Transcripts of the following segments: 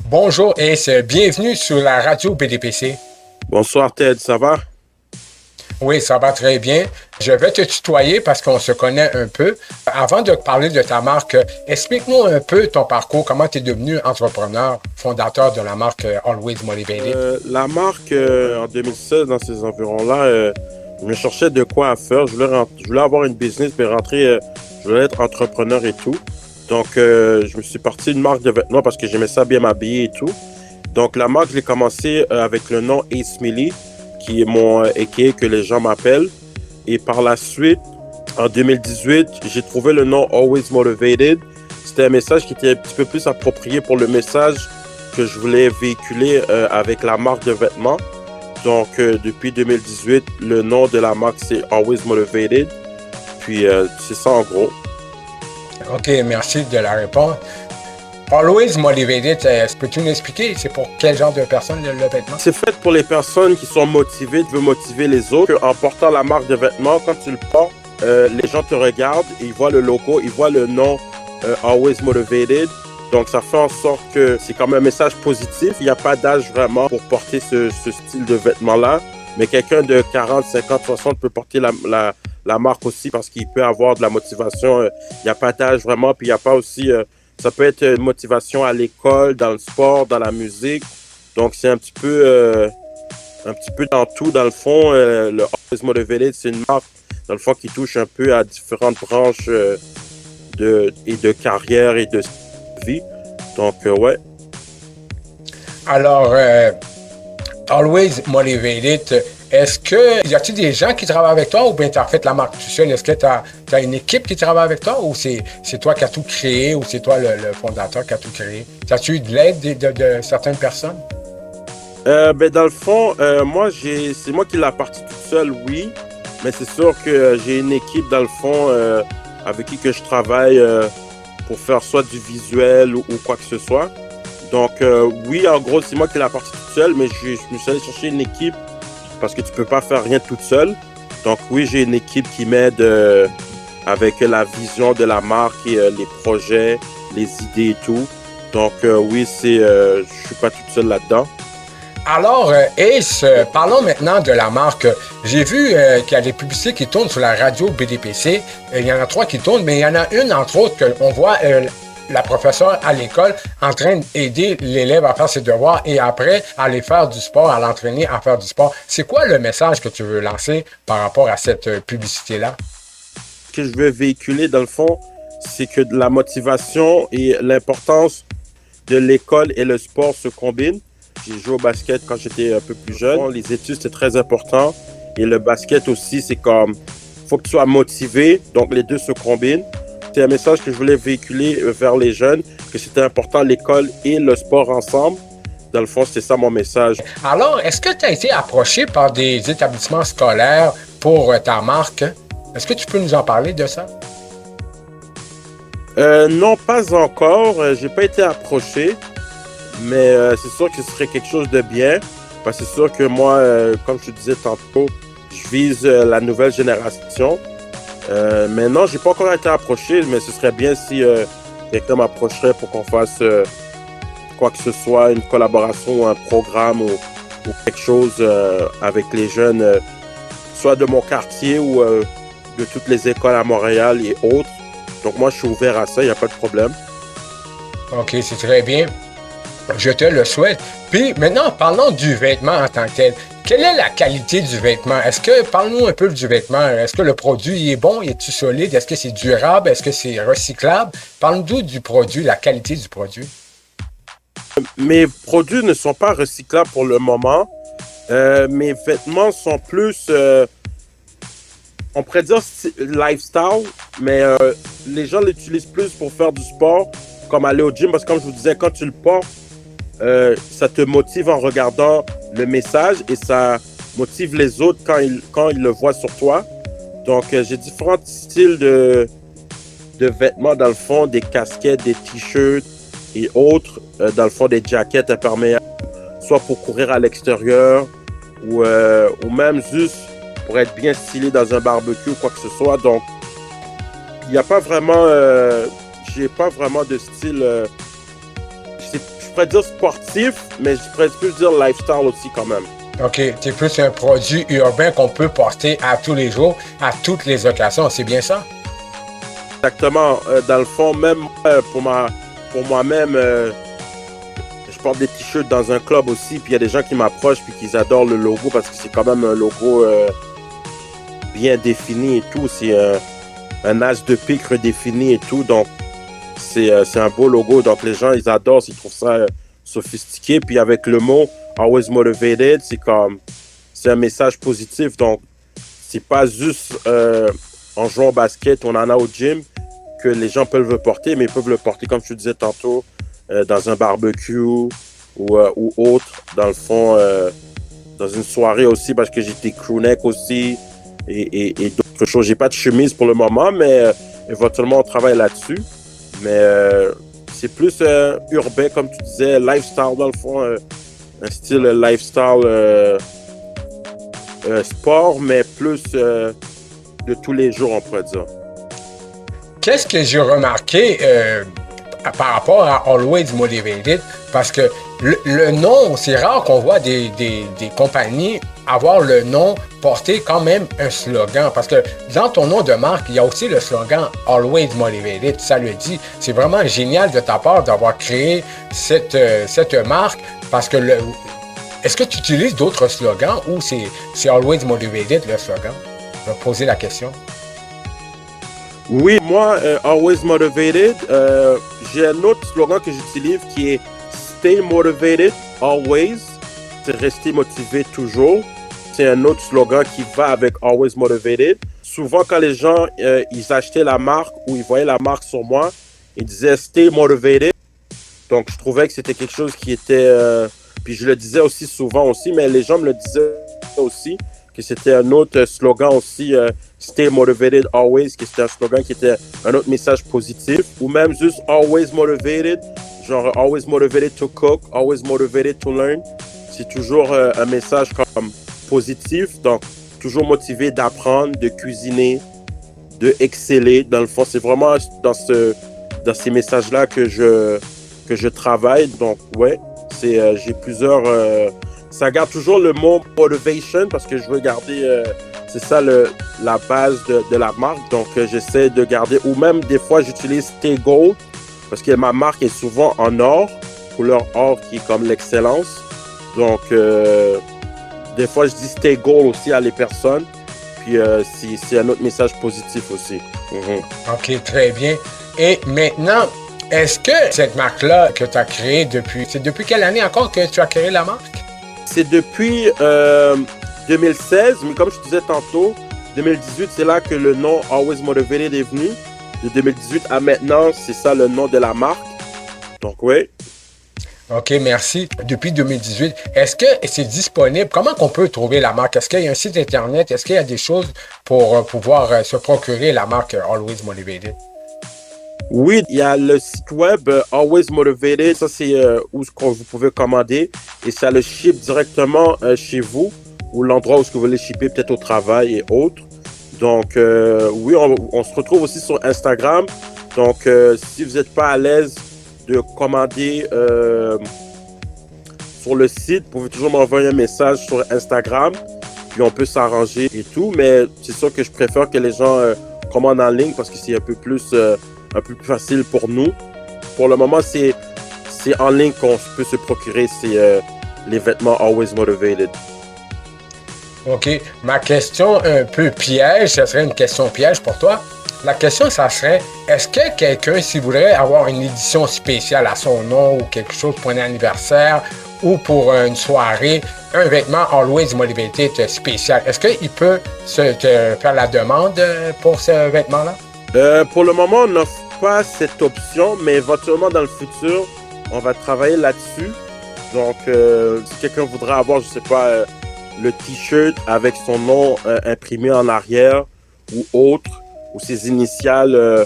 Bonjour Ace, bienvenue sur la radio BDPC. Bonsoir Ted, ça va? Oui, ça va très bien. Je vais te tutoyer parce qu'on se connaît un peu. Avant de parler de ta marque, explique-nous un peu ton parcours, comment tu es devenu entrepreneur, fondateur de la marque Always Motivated. La marque, en 2016, dans ces environs-là, je me cherchais de quoi à faire. Je voulais avoir une business, mais je voulais être entrepreneur et tout. Donc, je me suis parti d'une marque de vêtements parce que j'aimais ça bien m'habiller et tout. Donc, la marque, je l'ai commencé avec le nom Ace Millie, qui est mon AKA que les gens m'appellent. Et par la suite, en 2018, j'ai trouvé le nom Always Motivated. C'était un message qui était un petit peu plus approprié pour le message que je voulais véhiculer avec la marque de vêtements. Donc, depuis 2018, le nom de la marque, c'est Always Motivated. Puis, c'est ça en gros. OK, merci de la réponse. Always Motivated, peux-tu nous expliquer c'est pour quel genre de personnes le vêtement? C'est fait pour les personnes qui sont motivées, qui veulent motiver les autres. En portant la marque de vêtements, quand tu le portes, les gens te regardent, ils voient le logo, ils voient le nom Always Motivated. Donc, ça fait en sorte que c'est comme un message positif. Il n'y a pas d'âge vraiment pour porter ce style de vêtements-là. Mais quelqu'un de 40, 50, 60 peut porter la marque aussi parce qu'il peut avoir de la motivation. Il n'y a pas d'âge vraiment. Puis, il n'y a pas aussi... ça peut être une motivation à l'école, dans le sport, dans la musique. Donc, c'est un petit peu dans tout. Dans le fond, le Always Motivated, c'est une marque, dans le fond, qui touche un peu à différentes branches de carrière et de vie. Donc, ouais. Alors, Always Motivated, est-ce que y a-t-il des gens qui travaillent avec toi ou bien tu as fait la marque tout seul? Est-ce que tu as une équipe qui travaille avec toi ou c'est toi qui as tout créé ou c'est toi le fondateur qui a tout créé? As-tu eu de l'aide de certaines personnes? Ben dans le fond, c'est moi qui l'ai parti tout seul, oui. Mais c'est sûr que j'ai une équipe, dans le fond, avec qui que je travaille pour faire soit du visuel ou quoi que ce soit. Donc, oui, en gros, c'est moi qui l'ai parti tout seul, mais je me suis allé chercher une équipe parce que tu peux pas faire rien toute seule. Donc, oui, j'ai une équipe qui m'aide avec la vision de la marque et les projets, les idées et tout. Donc, oui, je suis pas toute seule là-dedans. Alors, Ace, parlons maintenant de la marque. J'ai vu qu'il y a des publicités qui tournent sur la radio BDPC. Il y en a 3 qui tournent, mais il y en a une, entre autres, qu'on voit la professeure à l'école en train d'aider l'élève à faire ses devoirs et après aller faire du sport, à l'entraîner à faire du sport. C'est quoi le message que tu veux lancer par rapport à cette publicité-là? Ce que je veux véhiculer, dans le fond, c'est que la motivation et l'importance de l'école et le sport se combinent. J'ai joué au basket quand j'étais un peu plus jeune. Les études, c'est très important. Et le basket aussi, c'est comme, faut que tu sois motivé. Donc, les deux se combinent. C'est un message que je voulais véhiculer vers les jeunes, que c'était important l'école et le sport ensemble. Dans le fond, c'était ça mon message. Alors, est-ce que tu as été approché par des établissements scolaires pour ta marque? Est-ce que tu peux nous en parler de ça? Non, pas encore. J'ai pas été approché. Mais c'est sûr que ce serait quelque chose de bien. Parce que c'est sûr que moi, comme je te disais tantôt, je vise la nouvelle génération. Mais non, j'ai pas encore été approché, mais ce serait bien si quelqu'un m'approcherait pour qu'on fasse quoi que ce soit, une collaboration ou un programme ou quelque chose avec les jeunes, soit de mon quartier ou de toutes les écoles à Montréal et autres. Donc moi, je suis ouvert à ça, il n'y a pas de problème. OK, c'est très bien. Je te le souhaite. Puis maintenant, parlons du vêtement en tant que tel. Quelle est la qualité du vêtement? Parle-nous un peu du vêtement. Est-ce que le produit est bon? Est-il solide? Est-ce que c'est durable? Est-ce que c'est recyclable? Parle-nous du produit, la qualité du produit. Mes produits ne sont pas recyclables pour le moment. Mes vêtements sont plus, on pourrait dire lifestyle, mais les gens l'utilisent plus pour faire du sport, comme aller au gym, parce que comme je vous disais, quand tu le portes, ça te motive en regardant le message et ça motive les autres quand ils le voient sur toi. Donc, j'ai différents styles de vêtements, dans le fond, des casquettes, des t-shirts et autres, dans le fond, des jackets imperméables, soit pour courir à l'extérieur ou même juste pour être bien stylé dans un barbecue ou quoi que ce soit. Donc, il n'y a pas vraiment, j'ai pas vraiment de style. Je pourrais dire sportif, mais je pourrais plus dire lifestyle aussi quand même. OK, c'est plus un produit urbain qu'on peut porter à tous les jours, à toutes les occasions, c'est bien ça? Exactement. Dans le fond, même pour moi-même, je porte des t-shirts dans un club aussi, puis il y a des gens qui m'approchent puis qui adorent le logo parce que c'est quand même un logo bien défini et tout. C'est un as de pique redéfini et tout, donc c'est un beau logo. Donc les gens, ils adorent, ils trouvent ça sophistiqué. Puis avec le mot Always Motivated, c'est un message positif. Donc c'est pas juste en jouant au basket, on en a au gym, que les gens peuvent le porter, mais ils peuvent le porter, comme tu disais tantôt, dans un barbecue ou autre, dans le fond, dans une soirée aussi, parce que j'étais crewneck aussi et d'autres choses. J'ai pas de chemise pour le moment, mais éventuellement, on travaille là-dessus. Mais c'est plus urbain, comme tu disais, lifestyle, dans le fond, un style lifestyle sport, mais plus de tous les jours, on pourrait dire. Qu'est-ce que j'ai remarqué par rapport à Always Motivated? Parce que le nom, c'est rare qu'on voit des compagnies avoir le nom porter quand même un slogan. Parce que dans ton nom de marque, il y a aussi le slogan Always Motivated. Ça le dit. C'est vraiment génial de ta part d'avoir créé cette marque. Parce que est-ce que tu utilises d'autres slogans ou c'est Always Motivated le slogan? Je vais poser la question. Oui, moi, Always Motivated, j'ai un autre slogan que j'utilise qui est Stay Motivated Always. C'est rester motivé toujours. C'est un autre slogan qui va avec Always Motivated. Souvent, quand les gens ils achetaient la marque ou ils voyaient la marque sur moi, ils disaient Stay Motivated. Donc, je trouvais que c'était quelque chose qui était... puis je le disais aussi souvent aussi, mais les gens me le disaient aussi, que c'était un autre slogan aussi, Stay Motivated Always, que c'était un slogan qui était un autre message positif, ou même juste Always Motivated, genre Always Motivated to cook, Always Motivated to learn. C'est toujours un message comme positif, donc toujours motivé d'apprendre, de cuisiner, de exceller. Dans le fond, c'est vraiment dans ces messages-là que je travaille. Donc, ouais, j'ai plusieurs... ça garde toujours le mot motivation parce que je veux garder, c'est ça la base de la marque. Donc, j'essaie de garder, ou même des fois, j'utilise Stay Gold parce que ma marque est souvent en or, couleur or qui est comme l'excellence. Donc, des fois, je dis Stay Gold aussi à les personnes. Puis, c'est un autre message positif aussi. OK, très bien. Et maintenant, est-ce que cette marque-là que tu as créée c'est depuis quelle année encore que tu as créé la marque? C'est depuis 2016, mais comme je te disais tantôt, 2018, c'est là que le nom Always Motivated est venu. De 2018 à maintenant, c'est ça le nom de la marque. Donc, oui. OK, merci. Depuis 2018, est-ce que c'est disponible? Comment qu'on peut trouver la marque? Est-ce qu'il y a un site Internet? Est-ce qu'il y a des choses pour pouvoir se procurer la marque Always Motivated? Oui, il y a le site web Always Motivated. Ça, c'est où vous pouvez commander. Et ça le ship directement chez vous ou l'endroit où vous voulez shipper, peut-être au travail et autres. Donc, oui, on se retrouve aussi sur Instagram. Donc, si vous n'êtes pas à l'aise de commander sur le site, vous pouvez toujours m'envoyer un message sur Instagram. Puis, on peut s'arranger et tout. Mais c'est sûr que je préfère que les gens commandent en ligne parce que c'est un peu plus facile pour nous. Pour le moment, c'est en ligne qu'on peut se procurer les vêtements Always Motivated. OK. Ma question un peu piège, ça serait une question piège pour toi. La question, ça serait, est-ce que quelqu'un, s'il voudrait avoir une édition spéciale à son nom ou quelque chose pour un anniversaire ou pour une soirée, un vêtement Always Motivated spécial, est-ce qu'il peut te faire la demande pour ce vêtement-là? Pour le moment, on n'offre pas cette option, mais éventuellement dans le futur, on va travailler là-dessus. Donc, si quelqu'un voudrait avoir, je sais pas, le t-shirt avec son nom imprimé en arrière ou autre, ou ses initiales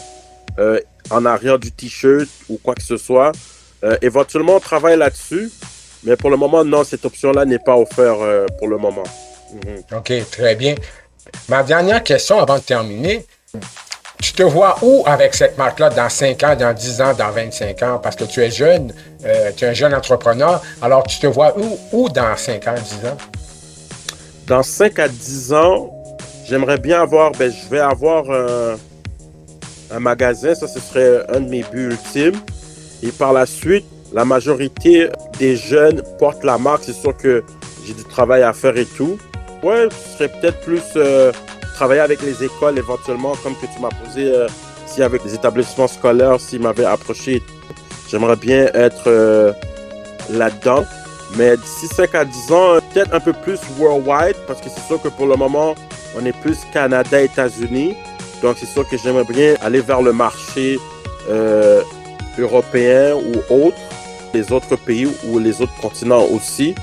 en arrière du t-shirt ou quoi que ce soit, éventuellement on travaille là-dessus, mais pour le moment, non, cette option-là n'est pas offerte pour le moment. OK, très bien. Ma dernière question avant de terminer. Tu te vois où avec cette marque-là dans 5 ans, dans 10 ans, dans 25 ans? Parce que tu es jeune, tu es un jeune entrepreneur. Alors, tu te vois où dans 5 ans, 10 ans? Dans 5 à 10 ans, j'aimerais bien avoir, je vais avoir un magasin, ça ce serait un de mes buts ultimes. Et par la suite, la majorité des jeunes portent la marque. C'est sûr que j'ai du travail à faire et tout. Ouais, ce serait peut-être plus travailler avec les écoles éventuellement, comme que tu m'as posé, si avec les établissements scolaires, s'ils m'avaient approché. J'aimerais bien être là-dedans. Mais d'ici 5 à 10 ans, peut-être un peu plus worldwide, parce que c'est sûr que pour le moment, on est plus Canada, États-Unis. Donc, c'est sûr que j'aimerais bien aller vers le marché européen ou autre, les autres pays ou les autres continents aussi.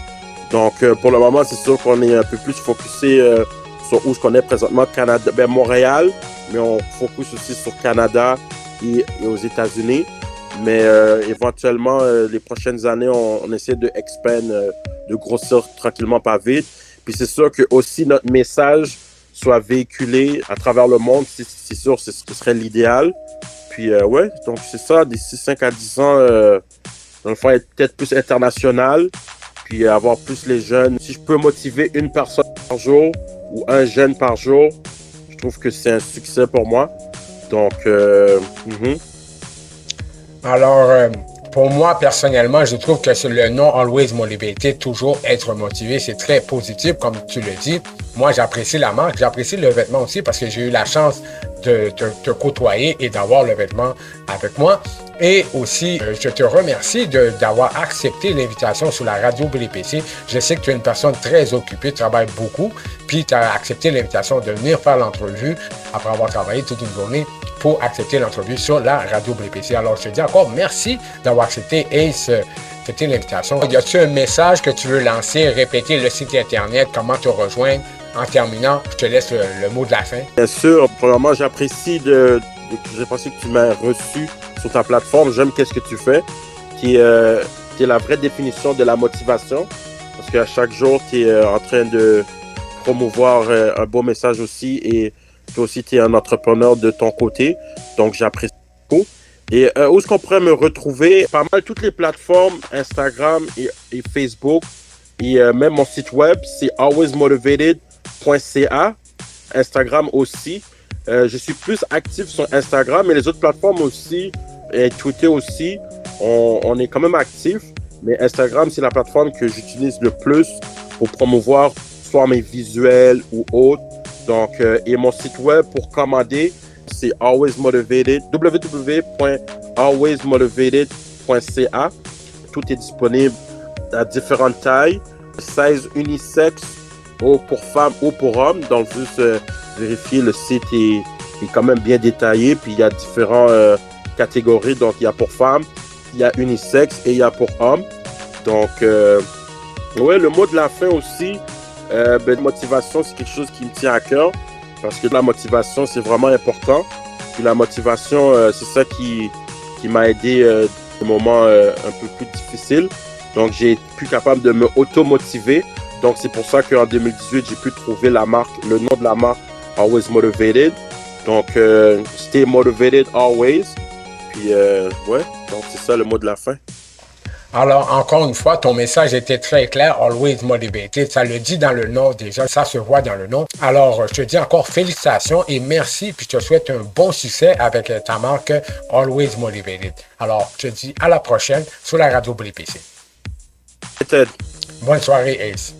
Donc, pour le moment, c'est sûr qu'on est un peu plus focusé sur où je connais présentement Canada, Montréal, mais on focus aussi sur Canada et aux États-Unis. Mais éventuellement, les prochaines années, on essaie de expand, de grossir tranquillement, pas vite. Puis c'est sûr que aussi notre message soit véhiculé à travers le monde, c'est sûr, ce serait l'idéal. Puis ouais, donc c'est ça, d'ici 5 à 10 ans, dans le fond, être peut-être plus international, puis avoir plus les jeunes. Si je peux motiver une personne par jour ou un jeune par jour, je trouve que c'est un succès pour moi. Donc, Alors, pour moi, personnellement, je trouve que le nom Always Motivated, toujours être motivé, c'est très positif, comme tu le dis. Moi, j'apprécie la marque, j'apprécie le vêtement aussi parce que j'ai eu la chance de te côtoyer et d'avoir le vêtement avec moi. Et aussi, je te remercie d'avoir accepté l'invitation sur la radio BDPC. Je sais que tu es une personne très occupée, tu travailles beaucoup, puis tu as accepté l'invitation de venir faire l'entrevue après avoir travaillé toute une journée pour accepter l'entrevue sur la radio BDPC. Alors, je te dis encore merci d'avoir accepté Ace, accepté l'invitation. Y a-t-il un message que tu veux lancer, répéter le site internet, comment te rejoindre? En terminant, je te laisse le mot de la fin. Bien sûr, premièrement, j'apprécie j'ai pensé que tu m'as reçu sur ta plateforme. J'aime qu'est-ce que tu fais, qui est la vraie définition de la motivation. Parce qu'à chaque jour, tu es en train de promouvoir un beau message aussi. Et toi aussi, tu es un entrepreneur de ton côté. Donc, j'apprécie beaucoup. Et où est-ce qu'on pourrait me retrouver? Pas mal toutes les plateformes, Instagram et Facebook. Et même mon site web, c'est alwaysmotivated.ca. Instagram aussi. Je suis plus actif sur Instagram, mais les autres plateformes aussi, et Twitter aussi, on est quand même actif. Mais Instagram, c'est la plateforme que j'utilise le plus pour promouvoir soit mes visuels ou autres. Donc, et mon site web pour commander, c'est www.alwaysmotivated.ca. Tout est disponible à différentes tailles, 16 unisex, pour femmes ou pour hommes. Donc, juste vérifier, le site est quand même bien détaillé. Puis, il y a différentes catégories. Donc, il y a pour femmes, il y a unisex et il y a pour hommes. Donc, ouais, le mot de la fin aussi, motivation, c'est quelque chose qui me tient à cœur. Parce que la motivation, c'est vraiment important. Puis la motivation, c'est ça qui m'a aidé des moments un peu plus difficiles. Donc, j'ai été plus capable de me auto-motiver. Donc, c'est pour ça qu'en 2018, j'ai pu trouver la marque, le nom de la marque Always Motivated. Donc, stay motivated always. Puis, ouais, donc c'est ça le mot de la fin. Alors, encore une fois, ton message était très clair, Always Motivated. Ça le dit dans le nom déjà, ça se voit dans le nom. Alors, je te dis encore félicitations et merci, puis je te souhaite un bon succès avec ta marque Always Motivated. Alors, je te dis à la prochaine sur la radio BDPC. Ted. Bonne soirée, Ace.